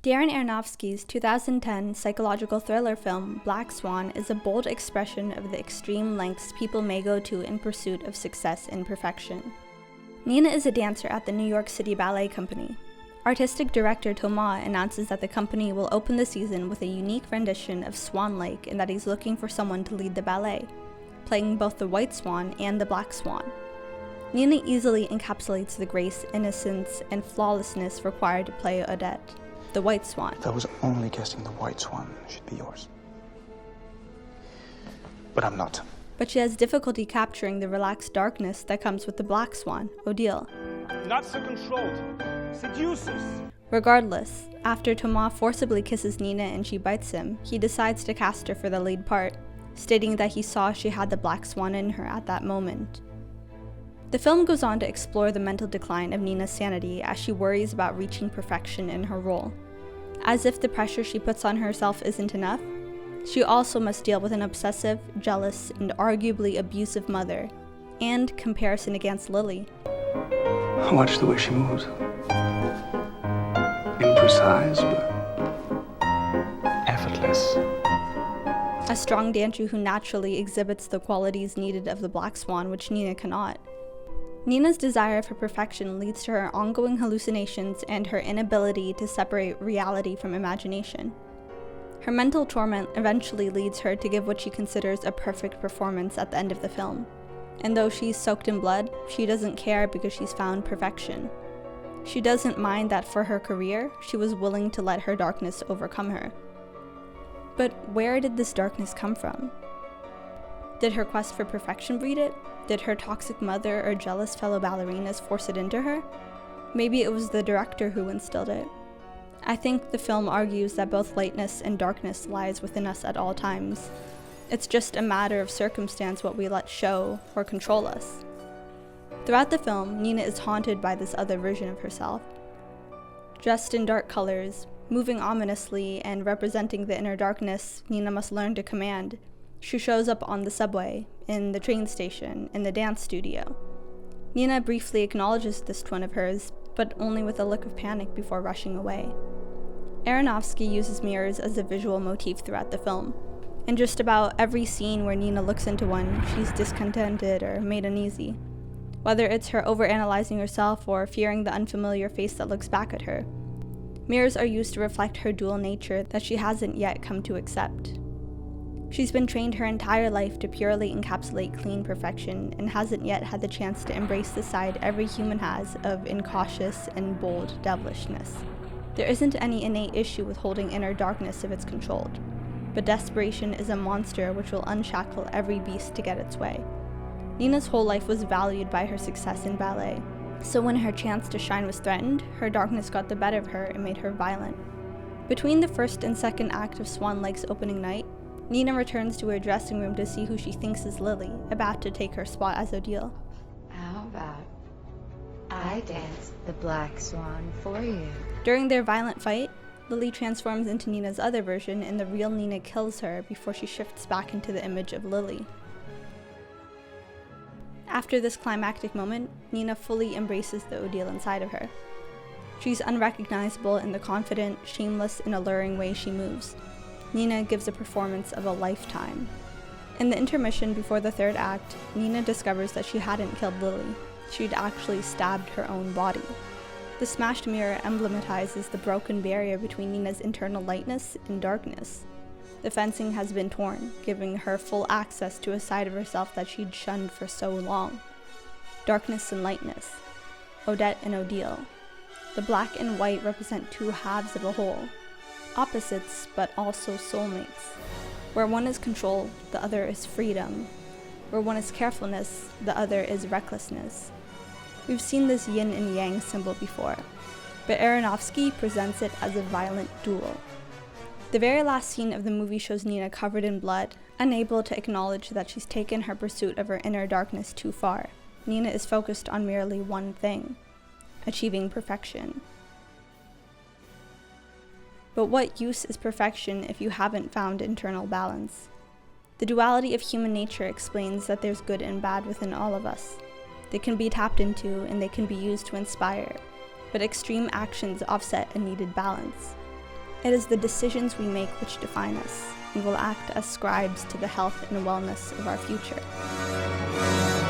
Darren Aronofsky's 2010 psychological thriller film Black Swan is a bold expression of the extreme lengths people may go to in pursuit of success and perfection. Nina is a dancer at the New York City Ballet Company. Artistic director Thomas announces that the company will open the season with a unique rendition of Swan Lake and that he's looking for someone to lead the ballet, playing both the White Swan and the Black Swan. Nina easily encapsulates the grace, innocence, and flawlessness required to play Odette, the White Swan. If I was only guessing the White Swan should be yours. But I'm not. But she has difficulty capturing the relaxed darkness that comes with the Black Swan, Odile. Not so controlled. Seducers. Regardless, after Thomas forcibly kisses Nina and she bites him, he decides to cast her for the lead part, stating that he saw she had the Black Swan in her at that moment. The film goes on to explore the mental decline of Nina's sanity as she worries about reaching perfection in her role. As if the pressure she puts on herself isn't enough, she also must deal with an obsessive, jealous, and arguably abusive mother, and comparison against Lily. Watch the way she moves. Imprecise, but effortless. A strong dancer who naturally exhibits the qualities needed of the Black Swan, which Nina cannot. Nina's desire for perfection leads to her ongoing hallucinations and her inability to separate reality from imagination. Her mental torment eventually leads her to give what she considers a perfect performance at the end of the film. And though she's soaked in blood, she doesn't care because she's found perfection. She doesn't mind that for her career, she was willing to let her darkness overcome her. But where did this darkness come from? Did her quest for perfection breed it? Did her toxic mother or jealous fellow ballerinas force it into her? Maybe it was the director who instilled it. I think the film argues that both lightness and darkness lies within us at all times. It's just a matter of circumstance what we let show or control us. Throughout the film, Nina is haunted by this other version of herself. Dressed in dark colors, moving ominously, and representing the inner darkness Nina must learn to command, she shows up on the subway, in the train station, in the dance studio. Nina briefly acknowledges this twin of hers, but only with a look of panic before rushing away. Aronofsky uses mirrors as a visual motif throughout the film. In just about every scene where Nina looks into one, she's discontented or made uneasy. Whether it's her overanalyzing herself or fearing the unfamiliar face that looks back at her. Mirrors are used to reflect her dual nature that she hasn't yet come to accept. She's been trained her entire life to purely encapsulate clean perfection and hasn't yet had the chance to embrace the side every human has of incautious and bold devilishness. There isn't any innate issue with holding inner darkness if it's controlled, but desperation is a monster which will unshackle every beast to get its way. Nina's whole life was valued by her success in ballet, so when her chance to shine was threatened, her darkness got the better of her and made her violent. Between the first and second act of Swan Lake's opening night, Nina returns to her dressing room to see who she thinks is Lily, about to take her spot as Odile. How about I dance the Black Swan for you? During their violent fight, Lily transforms into Nina's other version and the real Nina kills her before she shifts back into the image of Lily. After this climactic moment, Nina fully embraces the Odile inside of her. She's unrecognizable in the confident, shameless, and alluring way she moves. Nina gives a performance of a lifetime. In the intermission before the third act, Nina discovers that she hadn't killed Lily. She'd actually stabbed her own body. The smashed mirror emblematizes the broken barrier between Nina's internal lightness and darkness. The fencing has been torn, giving her full access to a side of herself that she'd shunned for so long. Darkness and lightness. Odette and Odile. The black and white represent two halves of a whole. Opposites, but also soulmates. Where one is control, the other is freedom. Where one is carefulness, the other is recklessness. We've seen this yin and yang symbol before, but Aronofsky presents it as a violent duel. The very last scene of the movie shows Nina covered in blood, unable to acknowledge that she's taken her pursuit of her inner darkness too far. Nina is focused on merely one thing: achieving perfection. But what use is perfection if you haven't found internal balance? The duality of human nature explains that there's good and bad within all of us. They can be tapped into and they can be used to inspire, but extreme actions offset a needed balance. It is the decisions we make which define us, and will act as scribes to the health and wellness of our future.